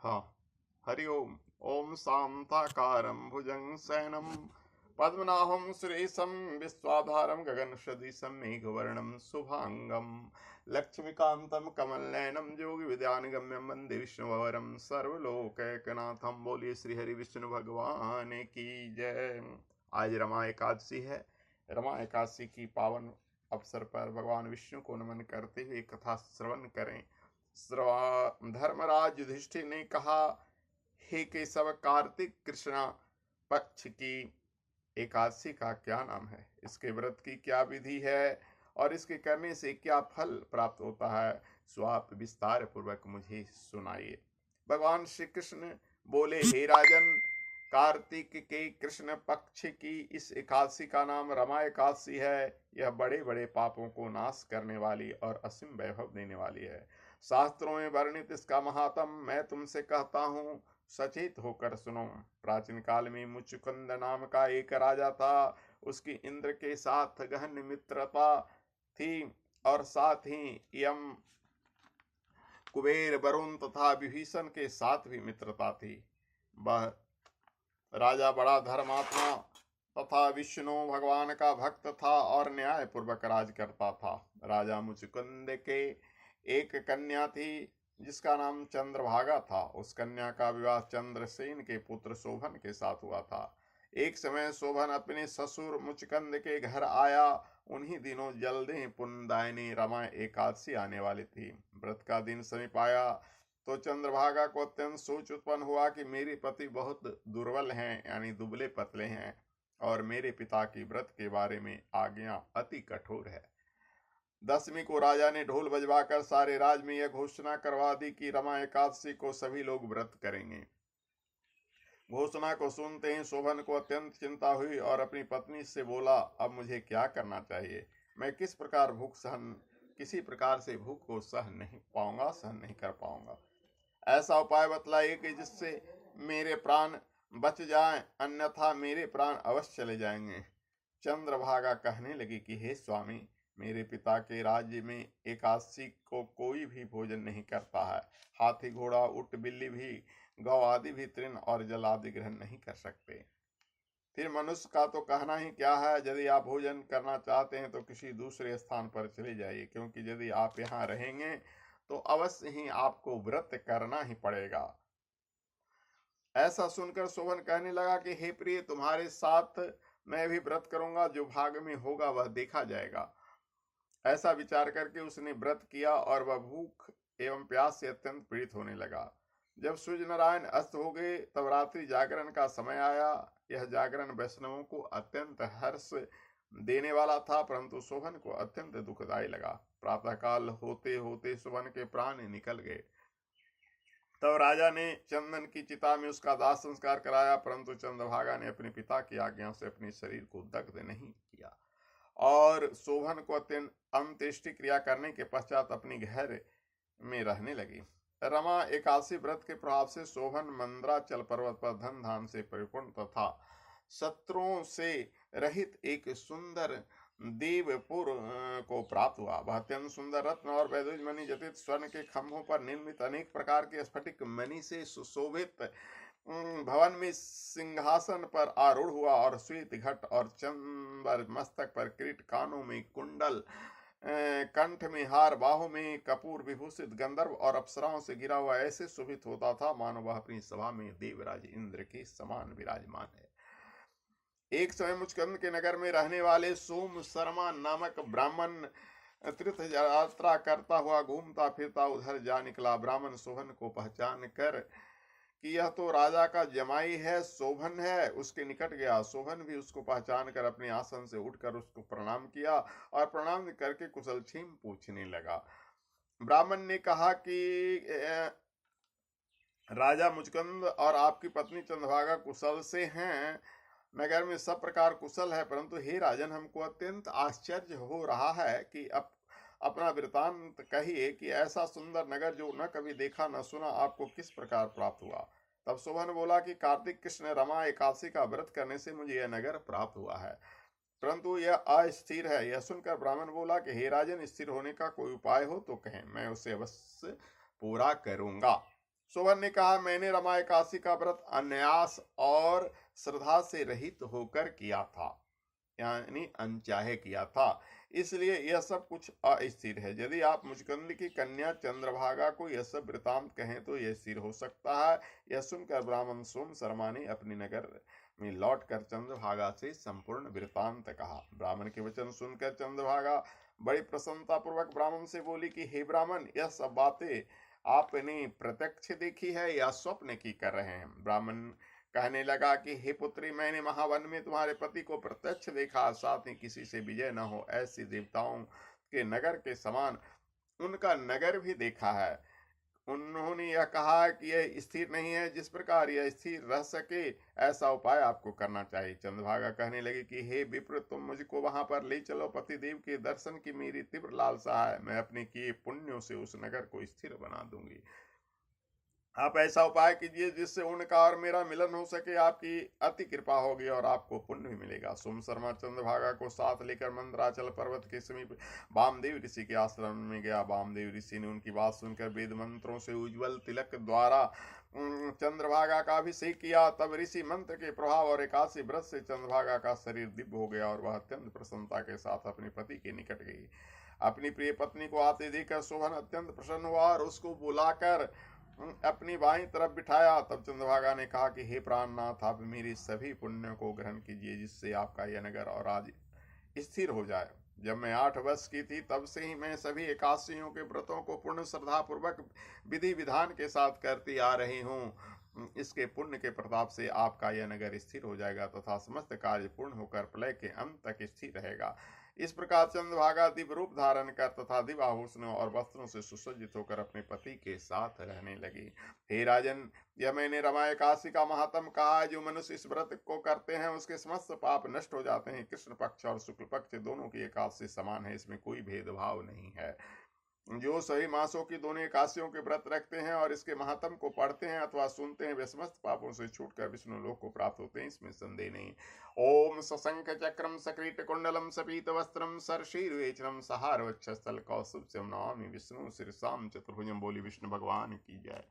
हाँ। हरि ओम। ओम शांताकारं भुजं शयनं पद्मनाभं सुरेशं विश्वाधारं गगनसदृशं मेघवर्णं शुभांगं लक्ष्मीकान्तं कमलनयनं योगिविद्यानिगम्यं वन्दे विष्णुवरं सर्वलोकैकनाथं। बोलिए श्री हरि विष्णु भगवान की जय। आज रमा एकादशी है। रमा एकादशी की पावन अवसर पर भगवान विष्णु को नमन करते हुए कथा श्रवण करें। धर्मराज युधिष्ठिर ने कहा, हे केशव, कार्तिक कृष्ण पक्ष की एकादशी का क्या नाम है? इसके व्रत की क्या विधि है और इसके करने से क्या फल प्राप्त होता है? सो आप विस्तार पूर्वक मुझे सुनाइए। भगवान श्री कृष्ण बोले, हे राजन, कार्तिक के कृष्ण पक्ष की इस एकादशी का नाम रमा एकादशी है। यह बड़े बड़े पापों को नाश करने वाली और असीम वैभव देने वाली है। शास्त्रों में वर्णित इसका महात्म मैं तुमसे कहता हूँ, सचेत होकर सुनो। प्राचीन काल में मुचुकुंद नाम का एक राजा था। उसकी इंद्र के साथ गहन मित्रता थी और साथ ही यम, कुबेर, वरुण तथा विभीषण के साथ भी मित्रता थी। वह राजा बड़ा धर्मात्मा तथा विष्णु भगवान का भक्त था और न्याय पूर्वक राज करता था। राजा मुचुकुंद के एक कन्या थी जिसका नाम चंद्रभागा था। उस कन्या का विवाह चंद्रसेन के पुत्र शोभन के साथ हुआ था। एक समय शोभन अपने ससुर मुचुकुंद के घर आया। उन्हीं दिनों जल्दी पुण्यदायिनी रमा एकादशी आने वाली थी। व्रत का दिन समीप आया तो चंद्रभागा को अत्यंत सोच उत्पन्न हुआ कि मेरे पति बहुत दुर्बल हैं, यानी दुबले पतले हैं, और मेरे पिता की व्रत के बारे में आज्ञा अति कठोर है। दसवीं को राजा ने ढोल बजवाकर सारे राज में यह घोषणा करवा दी कि रमा एकादशी को सभी लोग व्रत करेंगे। घोषणा को सुनते ही शोभन को अत्यंत चिंता हुई और अपनी पत्नी से बोला, अब मुझे क्या करना चाहिए? मैं किसी प्रकार से भूख को सहन नहीं कर पाऊंगा। ऐसा उपाय बतलाइए कि जिससे मेरे प्राण बच जाएं, अन्यथा मेरे प्राण अवश्य चले जाएंगे। चंद्रभागा कहने लगी कि हे स्वामी, मेरे पिता के राज्य में एकादशी को कोई भी भोजन नहीं करता है। हाथी, घोड़ा, ऊंट, बिल्ली भी, गौ आदि भी तृण और जल आदि ग्रहण नहीं कर सकते। फिर मनुष्य का तो कहना ही क्या है। यदि आप भोजन करना चाहते हैं तो किसी दूसरे स्थान पर चले जाइए, क्योंकि यदि आप यहाँ रहेंगे तो अवश्य ही आपको व्रत करना ही पड़ेगा। ऐसा सुनकर शोभन कहने लगा कि हे प्रिय, तुम्हारे साथ मैं भी व्रत करूंगा। जो भाग में होगा वह देखा जाएगा। ऐसा विचार करके उसने व्रत किया और वह भूख एवं प्यास से अत्यंत पीड़ित होने लगा। जब सूर्य नारायण अस्त हो गए तब रात्रि जागरण का समय आया। यह जागरण वैष्णवों को अत्यंत हर्ष देने वाला था, परंतु शोभन को अत्यंत दुखदायी लगा। प्रातःकाल होते होते शोभन के प्राण निकल गए। तब राजा ने चंदन की चिता में उसका दाह संस्कार कराया, परंतु चंद्रभागा ने अपने पिता की आज्ञा से अपने शरीर को दग्ध नहीं किया और शोभन को अत्यंत अंत्येष्टि क्रिया करने के पश्चात अपने घर में रहने लगी। रमा एकादशी व्रत के प्रभाव से शोभन मंद्राचल पर्वत पर धन धान से परिपूर्ण तथा शत्रुओं से रहित एक सुंदर देवपुर को प्राप्त हुआ। वह अत्यंत सुंदर रत्न और वैदुज मणि जटित स्वर्ण के खंभों पर निर्मित अनेक प्रकार के स्फटिक मणि से सुशोभित भवन में सिंहासन पर आरूढ़ हुआ और श्वेत घट और चंबर, मस्तक पर किरीट, कानों में कुंडल, कंठ में हार, बाहों में कपूर विभूषित गंधर्व और अप्सराओं से घिरा हुआ ऐसे शोभित होता था मानो वह अपनी सभा में देवराज इंद्र के समान विराजमान है। एक समय मुचकुंद के नगर में रहने वाले सोम शर्मा नामक ब्राह्मण तीर्थ यात्रा करता हुआ घूमता फिरता उधर जा निकला। ब्राह्मण शोभन को पहचान कर कि यह तो राजा का जमाई है, शोभन है, उसके निकट गया। शोभन भी उसको पहचान कर अपने आसन से उठकर उसको प्रणाम किया और प्रणाम करके कुशल क्षेम पूछने लगा। ब्राह्मण ने कहा कि राजा मुचकुंद और आपकी पत्नी चंद्रभागा कुशल से हैं। नगर में सब प्रकार कुशल है, परंतु हे राजन, हमको अत्यंत आश्चर्य हो रहा है कि अपना वृतांत कहिए कि ऐसा सुंदर नगर जो न कभी देखा न सुना आपको किस प्रकार प्राप्त हुआ। तब शोभन बोला कि कार्तिक कृष्ण रमा एकादशी का व्रत करने से मुझे यह नगर प्राप्त हुआ है, परंतु यह अस्थिर है। यह सुनकर ब्राह्मण बोला कि हे राजन, स्थिर होने का कोई उपाय हो तो कहें, मैं उसे अवश्य पूरा करूंगा। शोभन ने कहा, मैंने रमा एकादशी का व्रत अन्यास और श्रद्धा से रहित होकर किया था, यानी अनचाहे किया था, इसलिए यह सब कुछ अस्थिर है। यदि आप मुचकुंद की कन्या चंद्रभागा को यह सब वृतांत कहें तो यह स्थिर हो सकता है। यह सुनकर ब्राह्मण सोम शर्मा ने अपने नगर में लौटकर चंद्रभागा से संपूर्ण वृतांत कहा। ब्राह्मण के वचन सुनकर चंद्रभागा बड़ी प्रसन्नता पूर्वक ब्राह्मण से बोली कि हे ब्राह्मण, यह सब बातें आपने प्रत्यक्ष देखी है या स्वप्न की कर रहे हैं? ब्राह्मण कहने लगा कि हे पुत्री, मैंने महावन में तुम्हारे पति को प्रत्यक्ष देखा, साथ ही किसी से विजय न हो ऐसी देवताओं के नगर के समान उनका नगर भी देखा है। उन्होंने यह कहा कि यह स्थिर नहीं है, जिस प्रकार यह स्थिर रह सके ऐसा उपाय आपको करना चाहिए। चंद्रभागा कहने लगे कि हे विप्र, तुम मुझको वहां पर ले चलो। पतिदेव के दर्शन की मेरी तीव्र लालसा है, मैं अपने किए पुण्यों से उस नगर को स्थिर बना दूंगी। आप ऐसा उपाय कीजिए जिससे उनका और मेरा मिलन हो सके, आपकी अति कृपा होगी और आपको पुण्य भी मिलेगा। सोम शर्मा चंद्रभागा को साथ लेकर मंदराचल पर्वत के समीप वामदेव ऋषि के आश्रम में गया। वामदेव ऋषि ने उनकी बात सुनकर वेद मंत्रों से उज्ज्वल तिलक द्वारा चंद्रभागा का अभिषेक किया। तब ऋषि मंत्र के प्रभाव और एकादशी व्रत से चंद्रभागा का शरीर दिव्य हो गया और वह अत्यंत प्रसन्नता के साथ अपने पति के निकट गई। अपनी प्रिय पत्नी को आते देखकर शोभन अत्यंत प्रसन्न हुआ और उसको बुलाकर अपनी बाईं तरफ बिठाया। तब चंद्रभागा ने कहा कि हे प्राणनाथ, आप मेरी सभी पुण्यों को ग्रहण कीजिए, जिससे आपका यह नगर और आज स्थिर हो जाए। जब मैं 8 वर्ष की थी तब से ही मैं सभी एकादशियों के व्रतों को पूर्ण श्रद्धा पूर्वक विधि विधान के साथ करती आ रही हूँ। इसके पुण्य के प्रताप से आपका यह नगर स्थिर हो जाएगा तथा समस्त कार्य पूर्ण होकर प्रलय के अंत तक स्थिर रहेगा। इस प्रकार चंद्रभागा दिव्य रूप धारण कर तथा दिव्य आभूषणों और वस्त्रों से सुसज्जित होकर अपने पति के साथ रहने लगी। हे राजन, यह मैंने रमा एकादशी का महात्म कहा है। जो मनुष्य इस व्रत को करते हैं उसके समस्त पाप नष्ट हो जाते हैं। कृष्ण पक्ष और शुक्ल पक्ष दोनों की एकादशी समान है, इसमें कोई भेदभाव नहीं है। जो सभी मासों की दोनों एकादशियों के व्रत रखते हैं और इसके महात्म को पढ़ते हैं अथवा सुनते हैं, वे समस्त पापों से छूटकर विष्णु लोक को प्राप्त होते हैं, इसमें संदेह नहीं। ओम सशंख चक्रम सकृत कुंडलम सपीत वस्त्रम सरशीर्वेचनम सहार वक्षस्थल कौस्तुभ नमामि विष्णु शीर्षाम चतुर्भुजम। बोली विष्णु भगवान की जय।